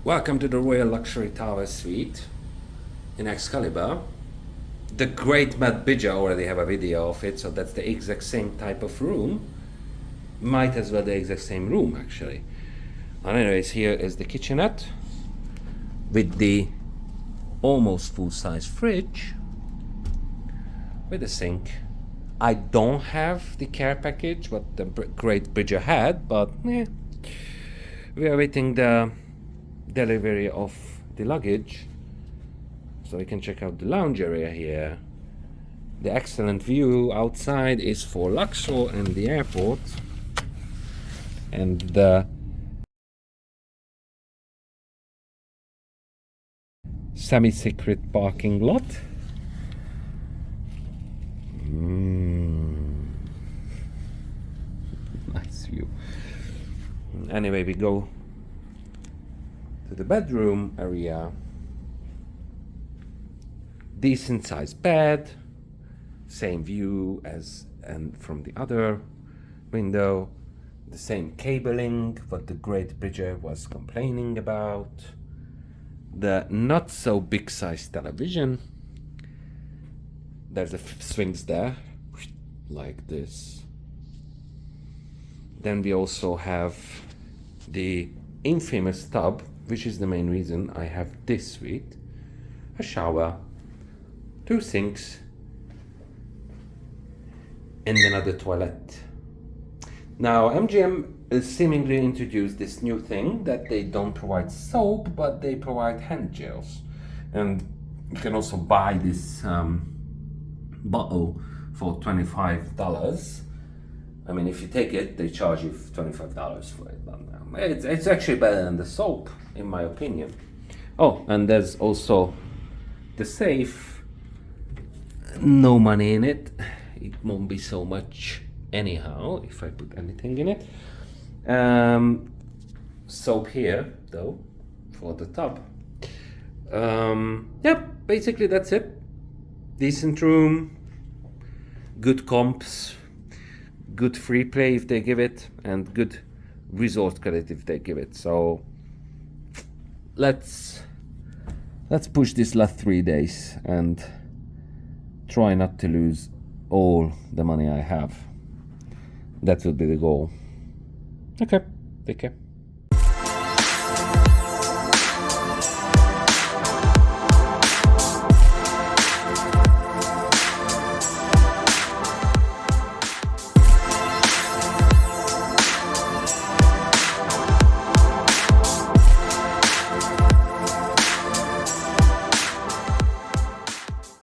Welcome to the Royal Luxury Tower Suite in Excalibur. The great Matt Bidger already have a video of it, so that's the exact same type of room. Might as well the exact same room actually. And anyways, here is the kitchenette with the almost full-size fridge with a sink. I don't have the care package what the great Bridger had, but we are waiting the delivery of the luggage so we can check out the lounge area here. The excellent view outside is for Luxor and the airport, and the semi-secret parking lot. Nice view. Anyway, we go to the bedroom area. Decent sized bed, same view as and from the other window, the same cabling what the great Bridger was complaining about, the not so big size television. There's a swings there like this. Then we also have the infamous tub, which is the main reason I have this suite. A shower, 2 sinks, and another toilet. Now MGM is seemingly introduced this new thing that they don't provide soap, but they provide hand gels. And you can also buy this bottle for $25. I mean, if you take it, they charge you $25 for it. But it's actually better than the soap, in my opinion. Oh, and there's also the safe. No money in it. It won't be so much anyhow if I put anything in it. Soap here, though, for the tub. Yep, basically that's it. Decent room, good comps, good free play if they give it, and good resort credit if they give it. So let's push this last 3 days and try not to lose all the money I have. That will be the goal. Okay, take care.